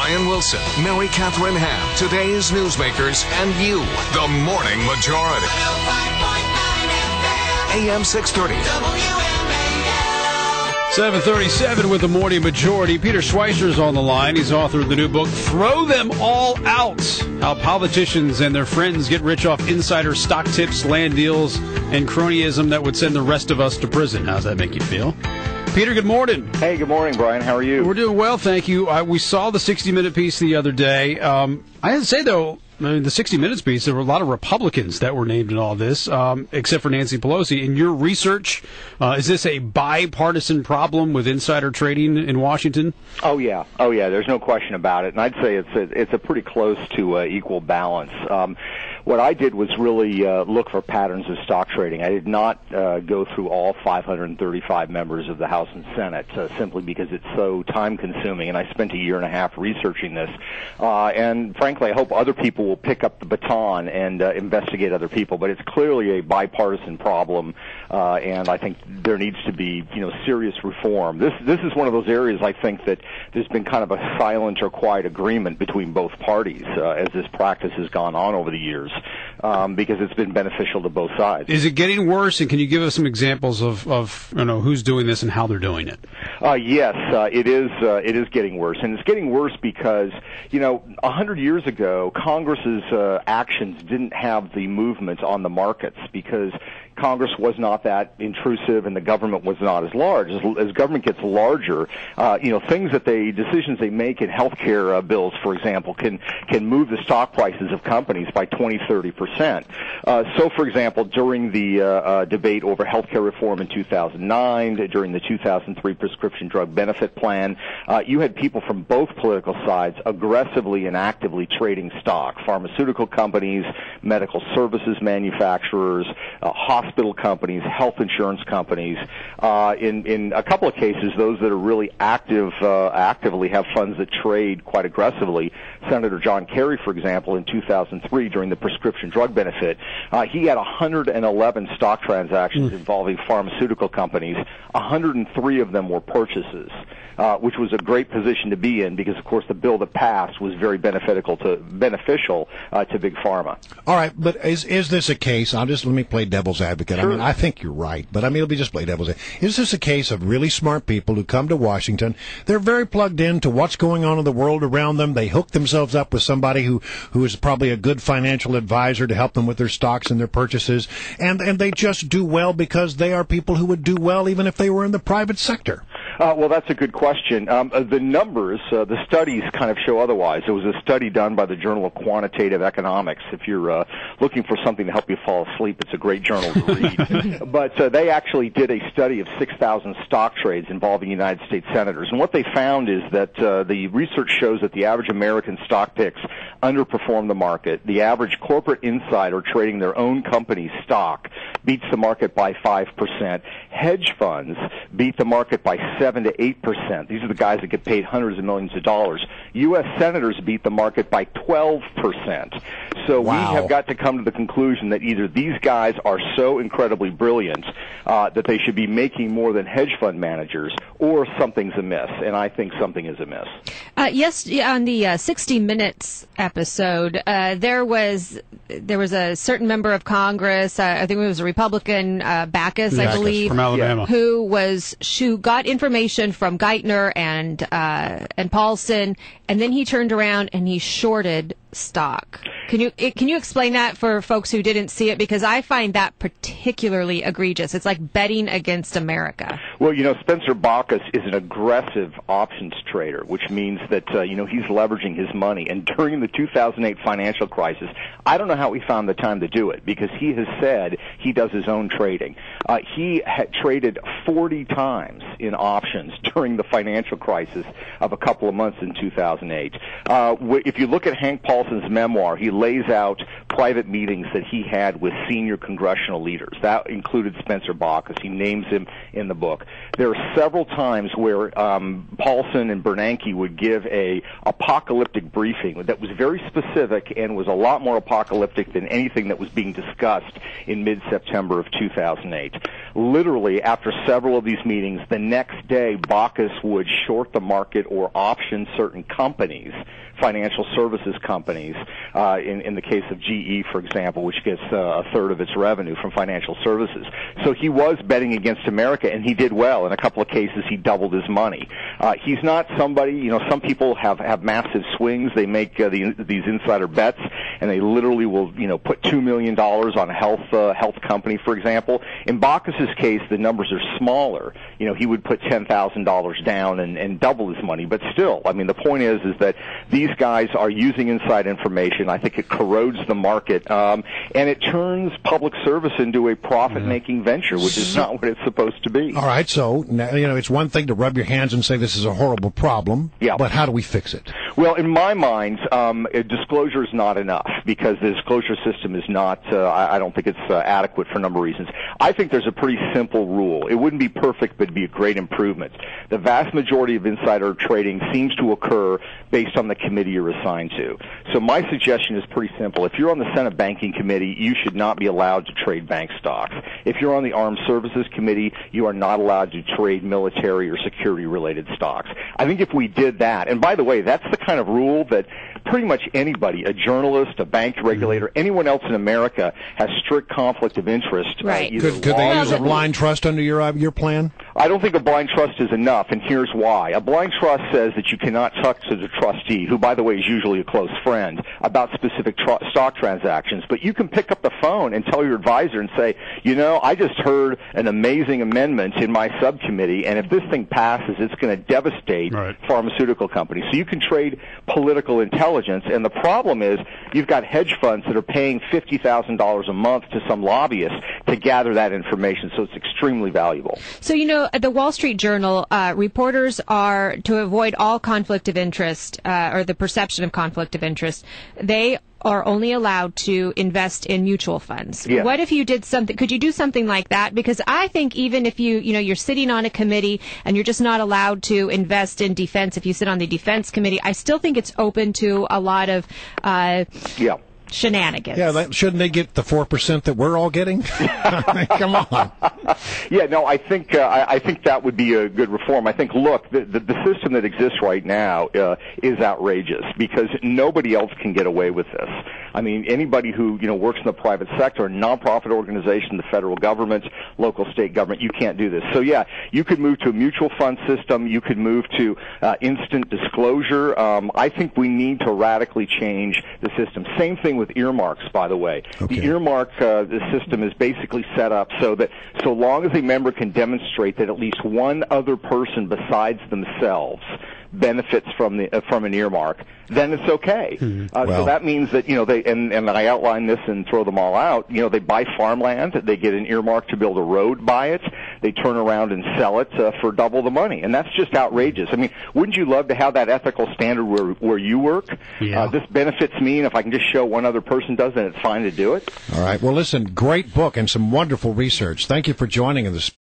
Brian Wilson, Mary Catherine Ham, today's newsmakers, and you, the Morning Majority. AM 630. WMAL. 7:37 with the Morning Majority. Peter Schweizer is on the line. He's author of the new book, Throw Them All Out, How Politicians and Their Friends Get Rich Off Insider Stock Tips, Land Deals, and Cronyism that would send the rest of us to prison. How's that make you feel? Peter, good morning. Hey, good morning, Brian. How are you? We're doing well, thank you. We saw the 60-minute piece the other day. I have to say, though, the 60 Minutes piece, there were a lot of Republicans that were named in all this, except for Nancy Pelosi. In your research, is this a bipartisan problem with insider trading in Washington? Oh yeah. There's no question about it, and I'd say it's a pretty close to equal balance. What I did was really look for patterns of stock trading. I did not go through all 535 members of the House and Senate simply because it's so time-consuming, and I spent a year and a half researching this. And frankly, I hope other people will pick up the baton and investigate other people. But it's clearly a bipartisan problem, and I think there needs to be, serious reform. This is one of those areas I think that there's been kind of a silent or quiet agreement between both parties as this practice has gone on over the years. Because it's been beneficial to both sides. Is it getting worse? And can you give us some examples of who's doing this and how they're doing it? Yes, it is. It is getting worse, and it's getting worse because 100 years ago, Congress's actions didn't have the movement on the markets because Congress was not that intrusive and the government was not as large. As government gets larger, decisions they make in healthcare bills, for example, can move the stock prices of companies by 20-30%. So, for example, during the debate over healthcare reform in 2009, during the 2003 prescription drug benefit plan, you had people from both political sides aggressively and actively trading stock, pharmaceutical companies, medical services manufacturers, hospital companies, health insurance companies. In a couple of cases, those that are really actively have funds that trade quite aggressively. Senator John Kerry, for example, in 2003 during the prescription drug benefit, he had 111 stock transactions involving pharmaceutical companies. 103 of them were purchases, which was a great position to be in because, of course, the bill that passed was very beneficial to Big Pharma. All right, but is this a case? Let me play devil's advocate. Sure. I mean, I think you're right, but let me just play devil's advocate. Is this a case of really smart people who come to Washington? They're very plugged in to what's going on in the world around them. They hook themselves up with somebody who is probably a good financial advisor to help them with their stocks and their purchases, and they just do well because they are people who would do well even if they were in the private sector. Well, that's a good question. The numbers, the studies kind of show otherwise. There was a study done by the Journal of Quantitative Economics. If you're looking for something to help you fall asleep, it's a great journal to read. But they actually did a study of 6,000 stock trades involving United States senators. And what they found is that the research shows that the average American stock picks underperform the market. The average corporate insider trading their own company's stock beats the market by 5%. Hedge funds beat the market by 7 to 8%. These are the guys that get paid hundreds of millions of dollars. U.S. senators beat the market by 12%. So Wow. We have got to come to the conclusion that either these guys are so incredibly brilliant that they should be making more than hedge fund managers, or something's amiss, and I think something is amiss. Yes, on the 60 Minutes episode, there was a certain member of Congress, I think it was a Republican, Backus, I believe, from Alabama, who got information from Geithner and Paulson, and then he turned around and he shorted stock. Can you explain that for folks who didn't see it? Because I find that particularly egregious. It's like betting against America. Well, Spencer Backus is an aggressive options trader, which means that, he's leveraging his money. And during the 2008 financial crisis, I don't know how he found the time to do it because he has said he does his own trading. He had traded 40 times in options during the financial crisis of a couple of months in 2008. If you look at Hank Paulson's memoir, he lays out private meetings that he had with senior congressional leaders. That included Spencer Bacchus. He names him in the book. There are several times where Paulson and Bernanke would give a apocalyptic briefing that was very specific and was a lot more apocalyptic than anything that was being discussed in mid-September of 2008. Literally, after several of these meetings, the next day, Bacchus would short the market or option certain companies, financial services companies, in the case of GE, for example, which gets a third of its revenue from financial services. So he was betting against America, and he did well. In a couple of cases, he doubled his money. He's not somebody, some people have massive swings. They make these insider bets, and they literally will, put $2 million on a health company, for example. In Bacchus's case, the numbers are smaller. He would put $10,000 down and double his money. But still, the point is that these guys are using inside information. I think it corrodes the market, and it turns public service into a profit-making venture, which is not what it's supposed to be. All right, so it's one thing to rub your hands and say this is a horrible problem. Yeah. But how do we fix it? Well, in my mind, disclosure is not enough because the disclosure system is not. I don't think it's adequate for a number of reasons. I think there's a pretty simple rule. It wouldn't be perfect, but it'd be a great improvement. The vast majority of insider trading seems to occur based on the committee you're assigned to. So my suggestion is pretty simple. If you're on the Senate Banking Committee, you should not be allowed to trade bank stocks. If you're on the Armed Services Committee, you are not allowed to trade military or security-related stocks. I think if we did that, and by the way, that's the kind of rule that pretty much anybody, a journalist, a bank regulator, anyone else in America has strict conflict of interest. Right. Could they use a blind trust under your plan? I don't think a blind trust is enough, and here's why. A blind trust says that you cannot talk to the trustee, who, by the way, is usually a close friend, about specific stock transactions. But you can pick up the phone and tell your advisor and say, I just heard an amazing amendment in my subcommittee, and if this thing passes, it's going to devastate pharmaceutical companies. So you can trade political intelligence, and the problem is you've got hedge funds that are paying $50,000 a month to some lobbyists to gather that information, so it's extremely valuable. So, at the Wall Street Journal, reporters are, to avoid all conflict of interest, or the perception of conflict of interest, they are only allowed to invest in mutual funds. Yeah. What if you did something? Could you do something like that? Because I think even if you're sitting on a committee and you're just not allowed to invest in defense, if you sit on the defense committee, I still think it's open to a lot of shenanigans. Yeah, shouldn't they get the 4% that we're all getting? Come on. Yeah, no, I think that would be a good reform. I think, look, the system that exists right now is outrageous because nobody else can get away with this. Anybody who works in the private sector, a nonprofit organization, the federal government, local state government, you can't do this. So yeah, you could move to a mutual fund system. You could move to instant disclosure. I think we need to radically change the system. Same thing with earmarks, by the way. Okay. The earmark the system is basically set up so that so long as a member can demonstrate that at least one other person besides themselves benefits from an earmark, then it's okay. So that means that they and I outline this and throw them all out. They buy farmland, they get an earmark to build a road by it, they turn around and sell it for double the money, and that's just outrageous. Wouldn't you love to have that ethical standard where you work? Yeah. This benefits me, and if I can just show one other person does, then it's fine to do it. All right. Well, listen, great book and some wonderful research. Thank you for joining us